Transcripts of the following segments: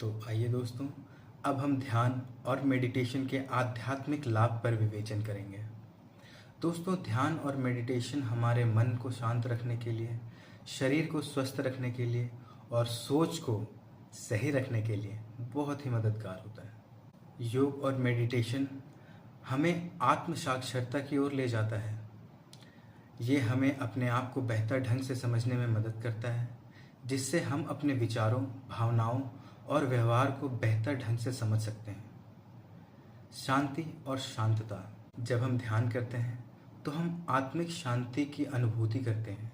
तो आइए दोस्तों, अब हम ध्यान और मेडिटेशन के आध्यात्मिक लाभ पर विवेचन करेंगे। दोस्तों, ध्यान और मेडिटेशन हमारे मन को शांत रखने के लिए, शरीर को स्वस्थ रखने के लिए और सोच को सही रखने के लिए बहुत ही मददगार होता है। योग और मेडिटेशन हमें आत्म साक्षरता की ओर ले जाता है। ये हमें अपने आप को बेहतर ढंग से समझने में मदद करता है, जिससे हम अपने विचारों, भावनाओं और व्यवहार को बेहतर ढंग से समझ सकते हैं। शांति और शांतता, जब हम ध्यान करते हैं तो हम आत्मिक शांति की अनुभूति करते हैं,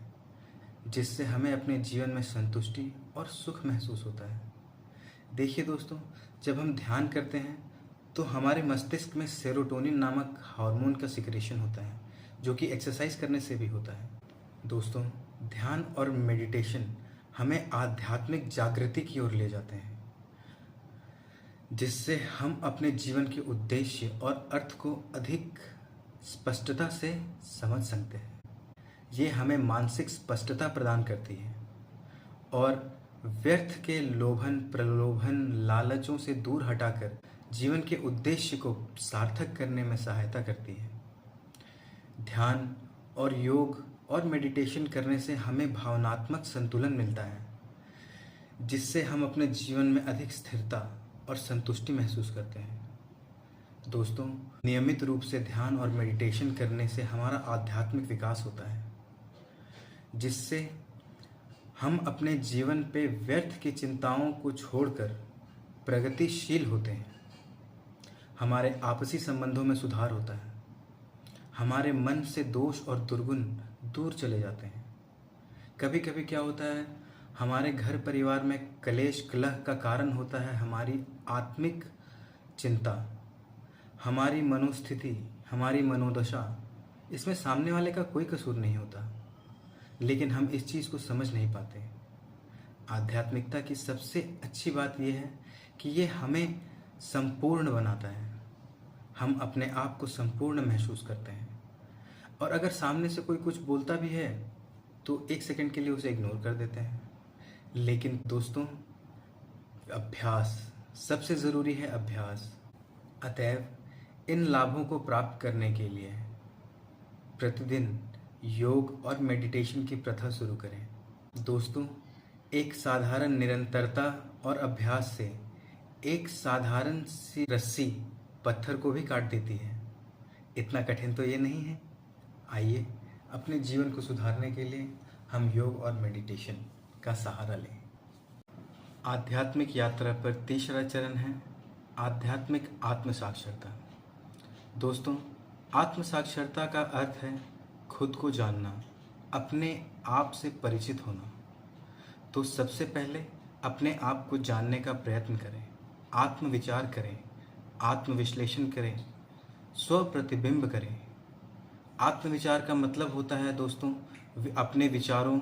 जिससे हमें अपने जीवन में संतुष्टि और सुख महसूस होता है। देखिए दोस्तों, जब हम ध्यान करते हैं तो हमारे मस्तिष्क में सेरोटोनिन नामक हार्मोन का सिक्रेशन होता है, जो कि एक्सरसाइज करने से भी होता है। दोस्तों, ध्यान और मेडिटेशन हमें आध्यात्मिक जागृति की ओर ले जाते हैं, जिससे हम अपने जीवन के उद्देश्य और अर्थ को अधिक स्पष्टता से समझ सकते हैं। ये हमें मानसिक स्पष्टता प्रदान करती है और व्यर्थ के लोभन, प्रलोभन, लालचों से दूर हटाकर जीवन के उद्देश्य को सार्थक करने में सहायता करती है। ध्यान और योग और मेडिटेशन करने से हमें भावनात्मक संतुलन मिलता है, जिससे हम अपने जीवन में अधिक स्थिरता और संतुष्टि महसूस करते हैं। दोस्तों, नियमित रूप से ध्यान और मेडिटेशन करने से हमारा आध्यात्मिक विकास होता है, जिससे हम अपने जीवन पे व्यर्थ की चिंताओं को छोड़कर प्रगतिशील होते हैं। हमारे आपसी संबंधों में सुधार होता है। हमारे मन से दोष और दुर्गुण दूर चले जाते हैं। कभी कभी क्या होता है, हमारे घर परिवार में कलेश कलह का कारण होता है हमारी आत्मिक चिंता, हमारी मनोस्थिति, हमारी मनोदशा। इसमें सामने वाले का कोई कसूर नहीं होता, लेकिन हम इस चीज़ को समझ नहीं पाते। आध्यात्मिकता की सबसे अच्छी बात यह है कि ये हमें संपूर्ण बनाता है। हम अपने आप को संपूर्ण महसूस करते हैं, और अगर सामने से कोई कुछ बोलता भी है तो एक सेकंड के लिए उसे इग्नोर कर देते हैं। लेकिन दोस्तों, अभ्यास सबसे ज़रूरी है, अभ्यास। अतएव इन लाभों को प्राप्त करने के लिए प्रतिदिन योग और मेडिटेशन की प्रथा शुरू करें। दोस्तों, एक साधारण निरंतरता और अभ्यास से एक साधारण सी रस्सी पत्थर को भी काट देती है। इतना कठिन तो ये नहीं है। आइए, अपने जीवन को सुधारने के लिए हम योग और मेडिटेशन का सहारा लें। आध्यात्मिक यात्रा पर तीसरा चरण है आध्यात्मिक आत्म साक्षरता। दोस्तों, आत्म साक्षरता का अर्थ है खुद को जानना, अपने आप से परिचित होना। तो सबसे पहले अपने आप को जानने का प्रयत्न करें, आत्मविचार करें, आत्मविश्लेषण करें, स्व प्रतिबिंब करें। आत्मविचार का मतलब होता है दोस्तों, अपने विचारों,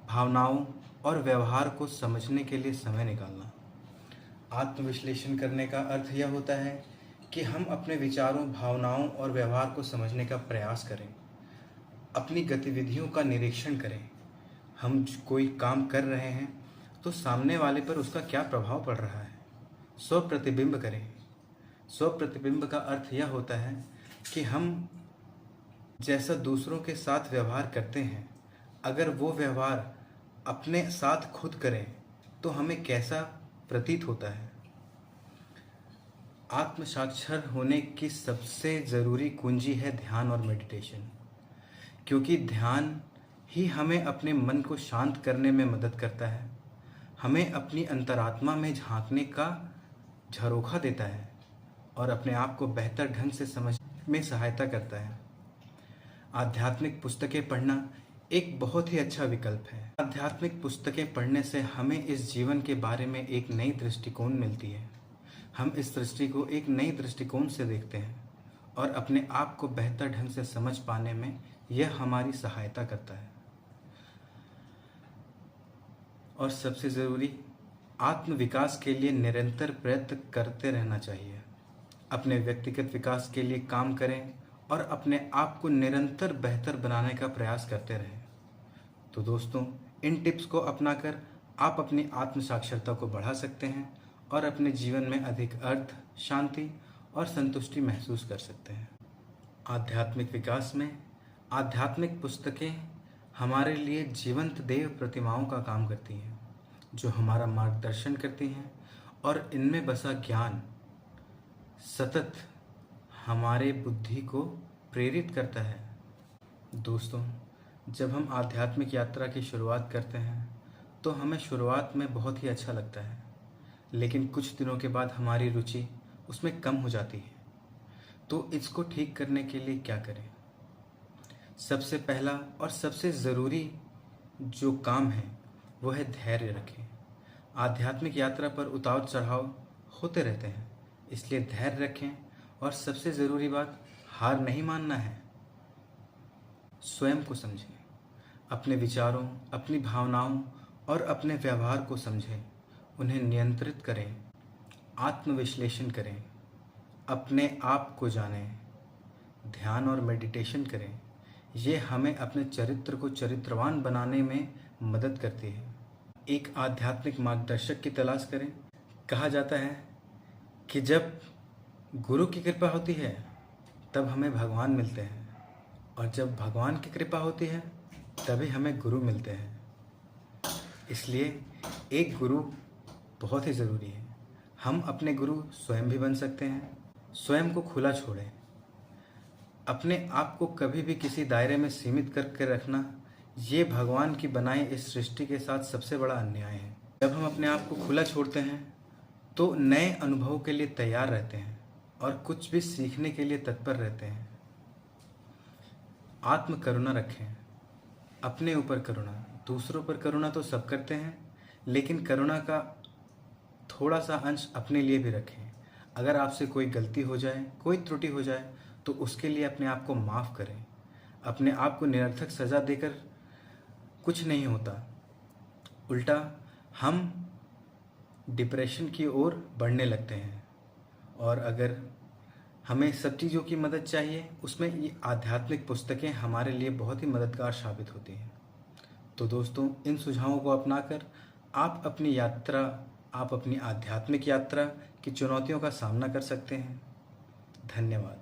भावनाओं और व्यवहार को समझने के लिए समय निकालना। आत्मविश्लेषण करने का अर्थ यह होता है कि हम अपने विचारों, भावनाओं और व्यवहार को समझने का प्रयास करें, अपनी गतिविधियों का निरीक्षण करें। हम कोई काम कर रहे हैं तो सामने वाले पर उसका क्या प्रभाव पड़ रहा है। स्व प्रतिबिंब करें। स्व प्रतिबिंब का अर्थ यह होता है कि हम जैसा दूसरों के साथ व्यवहार करते हैं, अगर वो व्यवहार अपने साथ खुद करें तो हमें कैसा प्रतीत होता है। आत्म साक्षर होने की सबसे ज़रूरी कुंजी है ध्यान और मेडिटेशन, क्योंकि ध्यान ही हमें अपने मन को शांत करने में मदद करता है, हमें अपनी अंतरात्मा में झांकने का झरोखा देता है और अपने आप को बेहतर ढंग से समझने में सहायता करता है। आध्यात्मिक पुस्तकें पढ़ना एक बहुत ही अच्छा विकल्प है। आध्यात्मिक पुस्तकें पढ़ने से हमें इस जीवन के बारे में एक नई दृष्टिकोण मिलती है। हम इस दृष्टि को एक नई दृष्टिकोण से देखते हैं और अपने आप को बेहतर ढंग से समझ पाने में यह हमारी सहायता करता है। और सबसे ज़रूरी, आत्म विकास के लिए निरंतर प्रयत्न करते रहना चाहिए। अपने व्यक्तिगत विकास के लिए काम करें और अपने आप को निरंतर बेहतर बनाने का प्रयास करते रहें। तो दोस्तों, इन टिप्स को अपनाकर आप अपनी आत्म साक्षरता को बढ़ा सकते हैं और अपने जीवन में अधिक अर्थ, शांति और संतुष्टि महसूस कर सकते हैं। आध्यात्मिक विकास में आध्यात्मिक पुस्तकें हमारे लिए जीवंत देव प्रतिमाओं का काम करती हैं, जो हमारा मार्गदर्शन करती हैं और इनमें बसा ज्ञान सतत हमारे बुद्धि को प्रेरित करता है। दोस्तों, जब हम आध्यात्मिक यात्रा की शुरुआत करते हैं तो हमें शुरुआत में बहुत ही अच्छा लगता है, लेकिन कुछ दिनों के बाद हमारी रुचि उसमें कम हो जाती है। तो इसको ठीक करने के लिए क्या करें? सबसे पहला और सबसे ज़रूरी जो काम है वो है धैर्य रखें। आध्यात्मिक यात्रा पर उतार चढ़ाव होते रहते हैं, इसलिए धैर्य रखें और सबसे ज़रूरी बात, हार नहीं मानना है। स्वयं को समझें, अपने विचारों, अपनी भावनाओं और अपने व्यवहार को समझें, उन्हें नियंत्रित करें, आत्मविश्लेषण करें, अपने आप को जानें, ध्यान और मेडिटेशन करें। ये हमें अपने चरित्र को चरित्रवान बनाने में मदद करती है। एक आध्यात्मिक मार्गदर्शक की तलाश करें। कहा जाता है कि जब गुरु की कृपा होती है तब हमें भगवान मिलते हैं, और जब भगवान की कृपा होती है तभी हमें गुरु मिलते हैं। इसलिए एक गुरु बहुत ही ज़रूरी है। हम अपने गुरु स्वयं भी बन सकते हैं। स्वयं को खुला छोड़ें। अपने आप को कभी भी किसी दायरे में सीमित करके रखना, ये भगवान की बनाई इस सृष्टि के साथ सबसे बड़ा अन्याय है। जब हम अपने आप को खुला छोड़ते हैं तो नए अनुभवों के लिए तैयार रहते हैं और कुछ भी सीखने के लिए तत्पर रहते हैं। आत्म करुणा रखें, अपने ऊपर करुणा। दूसरों पर करुणा तो सब करते हैं, लेकिन करुणा का थोड़ा सा अंश अपने लिए भी रखें। अगर आपसे कोई गलती हो जाए, कोई त्रुटि हो जाए, तो उसके लिए अपने आप को माफ़ करें। अपने आप को निरर्थक सज़ा देकर कुछ नहीं होता, उल्टा हम डिप्रेशन की ओर बढ़ने लगते हैं। और अगर हमें सब चीज़ों की मदद चाहिए, उसमें ये आध्यात्मिक पुस्तकें हमारे लिए बहुत ही मददगार साबित होती हैं। तो दोस्तों, इन सुझावों को अपनाकर आप अपनी आध्यात्मिक यात्रा की चुनौतियों का सामना कर सकते हैं। धन्यवाद।